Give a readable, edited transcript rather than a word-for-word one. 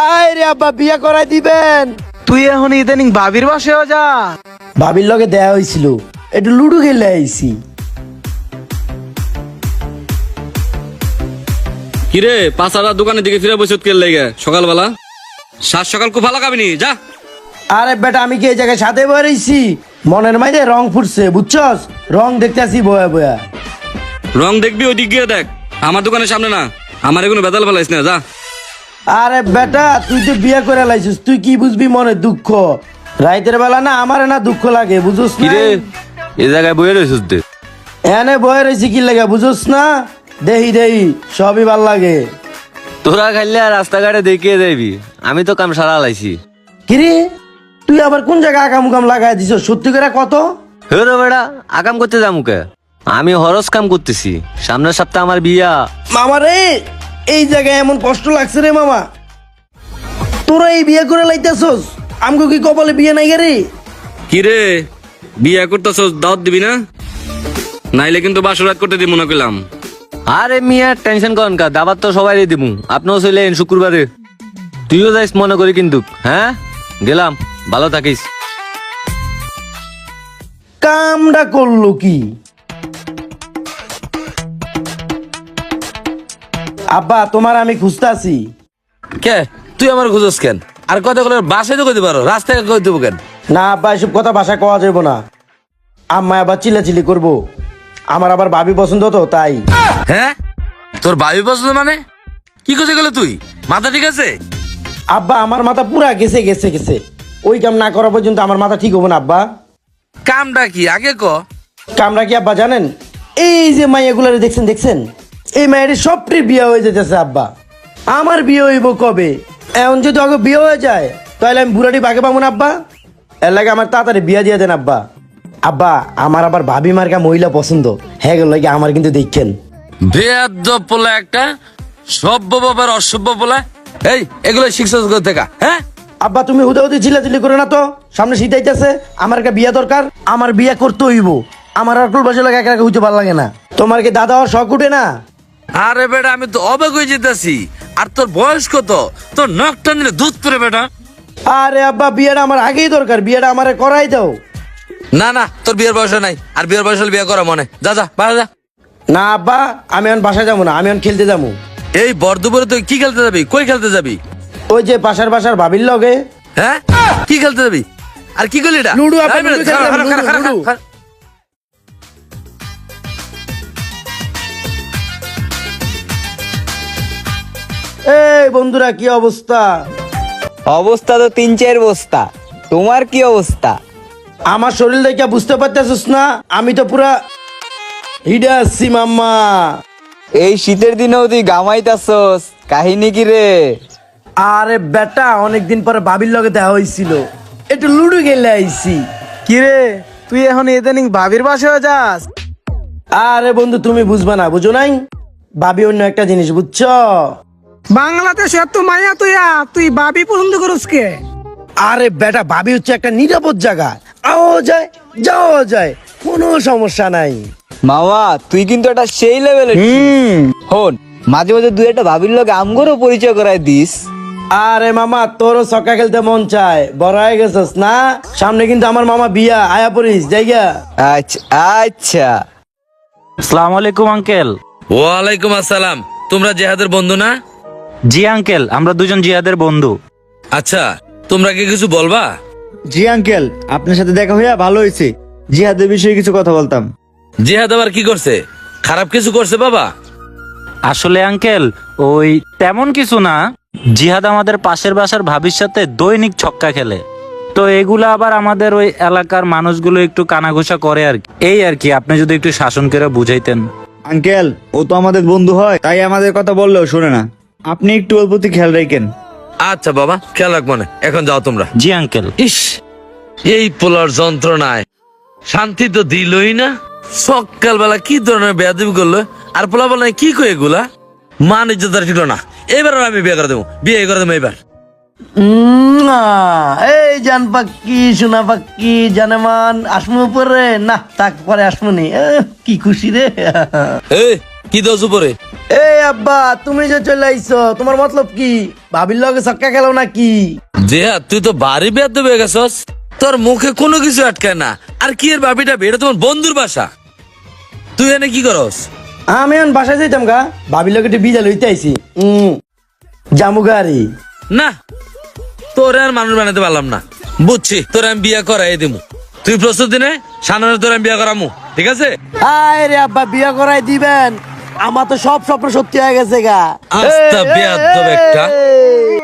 আয় রে আব্বা বিয়ে করাই দিবেন। তুই এখন ইদানিং ভাবির বাসায়ও যা। ভাবির লগে দেয়া হয়েছিল, একটু লুডো খেলে আইছি। কিরে পাঁচারা দোকানের দিকে ফিরে বসে কে লেগে সকালবেলা সাত সকাল খুব ভালো খাবিনি যা। আরে বেটা আমি কি এই জায়গায় সাথে বেরিয়েছি? মনের মাঝে রং ফুটছে বুঝছস, রং দেখতে আসি বয়া বয়া। রং দেখবি ওই দিক গিয়ে দেখ, আমার দোকানের সামনে না। আমার এগুলো বেদাল ফেলাইস না, যা। আরে বেটা তুই তো বিয়ে করে লাইছিস, তুই কি বুঝবি মনে দুঃখ? রাইতের বেলা না আমার না দুঃখ লাগে বুঝছস না? কিরে এই জায়গায় বয়ে রয়েছিস তুই? এনে বয়ে রয়েছি কি লাগে বুঝছস না? দেহি দেহি সবই ভাল লাগে। তোরা খাইলে আর রাস্তাঘাটে দেখিয়ে যাবি, আমি তো কাম সারা লাইছি। কিরে তুই আবার কোন জায়গায় আকাম উকাম লাগাই দিছ? সত্যি করে কত? হেরো বেড়া আকাম করতে যামুকে, আমি হরস কাম করতেছি। সামনের সপ্তাহে আমার বিয়া। মামা রে এই জায়গায় এমন কষ্ট লাগছে রে মামা। তোরা এই বিয়ে করে লাইতেছস, আমগো কি কপালে বিয়ে নাই রে? কিরে বিয়ে করতেছ দাওয়াত দিবি না? নাইলে কিন্তু বাসরাত করতে দিব না কইলাম। আরে মিয়া টেনশন করেন কা, দাবার তো সবাই দিমু। আপনিও চলেন শুক্রবারে, তুইও যাইস মনে করি কিন্তু। হ্যাঁ গেলাম, ভালো থাকিস। কামটা করলো কি? আব্বা তোমার আমি খুঁজতাছি। কে তুই আমার খুঁজস কেন? আর কথা বলে বাসায় তো কইতে পারো, রাস্তায় কই দেবো কেন? না আব্বা এসব কথা বাসায় কওয়া যাবে না, আম্মা আবার চিল্লাচিল্লি করবো। আমার আবার ভাবি পছন্দ তো তাই। হ্যাঁ তোর ভাবি পছন্দ মানে কি করতে গেলে তুই? মাথা ঠিক আছে? আব্বা আমার মাথা পুরা গেছে গেছে গেছে, ওই কাম না করা পর্যন্ত আমার মাথা ঠিক হবো না আব্বা। কামটা কি আগে ক। কামরা কি আব্বা জানেন? এই যে মাইয়াগুলারে দেখছেন দেখছেন, এই মায়ের সবটির বিয়ে হয়ে যেতেছে আব্বা। আমার বিয়ে হইব কবে? এখন যদি আগে বিয়ে হয়ে যায় তাহলে আমি বুড়াটি বাগে পাবো না আব্বা। এর লাগে আমার তাড়াতাড়ি বিয়ে দিয়ে দেন আব্বা। আব্বা আমার আবার ভাবি মার্কা মহিলা পছন্দ, হ্যাঁ গেল লাগে আমার কিন্তু দেখছেন। বেয়াদব পোলা একটা, সভ্য বাবার অসভ্য পোলা। এই এগুলো শিক্ষা থেকে হ্যাঁ? আব্বা তুমি হুদাহুদি চিল্লাচিল্লি করে না তো, সামনে শীত আইতাছে, আমার একটা বিয়ে দরকার, আমার বিয়ে করতে হইব। আমার আর বসে লাগে একা একা হইতে ভালো লাগে না। তোমার কি দাদা হওয়ার শখ উঠে না? আরে বেটা আমি তো অবাক হয়ে যেতেছি। আর তোর বয়স কত? তোর নখটা নিলে দুধ পরে বেটা। আরে আব্বা বিয়েটা আমার আগেই দরকার, বিয়েটা আমারে করাই দাও। না না তোর বিয়ের বয়স নাই, আর বিয়ের বয়স হলে বিয়ে করা মনে। যা যা বাড়া যা। না আব্বা আমি এখন বাসায় যাবো না, আমি এখন খেলতে যাবো। এই বর্ধপুরে তুই কি খেলতে যাবি? কই খেলতে যাবি? ওই যে পাশার বাসার ভাবির লগে। হ্যাঁ কি খেলতে যাবি? আর কি করলি এটা? লুডো আব্বা, এই বেটা, লুডো খেলতে খারা, যাবো, খারা, খারা, লুডো। খারা। এই বন্ধুরা কি অবস্থা? অবস্থা তো 3-4 বস্তা। তোমার কি অবস্থা? আমার শরীর দেখে বুঝতে পারতেছিস না? আমি তো পুরা হিডে আসছি মাম্মা। এই শীতের দিনেও তুই গামাইতাছস, কাহিনী কি রে? আরে বেটা অনেকদিন পরে ভাবির লগে দেখা হয়েছিল, একটু লুডো খেলে আইছি। কিরে তুই এখন ইদানিং ভাবির বাসায়ও যাস? আরে বন্ধু তুমি বুঝবা না, বুঝো নাই? ভাবি অন্য একটা জিনিস বুঝছো? বাংলাদেশ এত মায়া তুই বাবি পছন্দ করস কে? আরে বেটা ভাবি হচ্ছে একটা নিরাপদ জায়গা, আওয়া যায় যাওয়া যায়, কোনো সমস্যা নাই। মামা তুই কিন্তু একটা সেই লেভেলের। হন মাঝে মাঝে দুই একটা ভাবির লোক আমগরও পরিচয় করায় দিস। আরে মামা তোরও ছক্কা খেলতে মন চায়, বড় হয়ে গেছিস না? সামনে কিন্তু আমার মামা বিয়া, আয়া পড়িস জায়গা। আচ্ছা আচ্ছা। আসসালামু আলাইকুম আঙ্কেল। ওয়ালাইকুম আসসালাম। তোমরা জেহাদের বন্ধু না? জি আঙ্কেল, আমরা দুজন জিহাদের বন্ধু। আচ্ছা তোমরা কি কিছু বলবা? জি আঙ্কেল, আপনার সাথে দেখা হইয়া ভালো হয়েছে। জিহাদের বিষয়ে কিছু কথা বলতাম। জেহাদ আবার কি করছে? খারাপ কিছু করছে বাবা? আসলে আঙ্কেল ওই তেমন কিছু না, জিহাদ আমাদের পাশের বাসার ভাবির সাথে দৈনিক ছক্কা খেলে, তো এগুলা আবার আমাদের ওই এলাকার মানুষগুলো একটু কানাঘুষা করে আর কি। এই আর কি, আপনি যদি একটু শাসন করে বুঝাইতেন। আঙ্কেল ও তো আমাদের বন্ধু হয়, তাই আমাদের কথা বললেও শোনে না। আপনি একটু ওর প্রতি খেয়াল রাখেন। আচ্ছা বাবা খেয়াল রাখবো না, এখন যাও তোমরা। জি আঙ্কেল। ইস এই পোলার যন্ত্রণায় শান্তি তো দিলই না। সকালবেলা কি ধরনের বেয়াদবি করলো, আর পোলা বলা কি কই এগুলা? মান ইজ্জত ঠিক না। এবার আমি বিয়ে করে দেবো, বিয়ে করে দেবো এবার। এই জান পাক্কি সোনা পাক্কি জানেমান আসমু পরে না, তাক পরে আসমুনি। কি খুশি রে। এ কি দোষ উপরে এই আব্বা তুমি যে চলে আইছো তোমার মতলব কি ভাবির লগে ছক্কা খেলো নাকি? জিয়া তুই তো বাড়ি বেয়াদব হয়ে গেছস, তোর মুখে কোনো কিছু আটকায় না। আর কি এর বাবিটা এটা তোমার বন্ধুর বাসা, তুই এনে কি করস? আমি এখন বাসায় যাইতাম গা, ভাবির লগে একটু বিজা লইতে আইছি। জামু গাড়ি না, তোরে আর মানুষ বানাতে পারলাম না, বুঝছি। তোরে আমি বিয়া করাই দিমু, তুই প্রস্তুতি নে, সামনে তোরে আমি বিয়া করামু, ঠিক আছে? আয় রে আব্বা বিয়া করাই দিবেন, আমার তো সব স্বপ্ন সত্যি হয়ে গেছে গা। আস্তা বেয়াদব একটা। এই।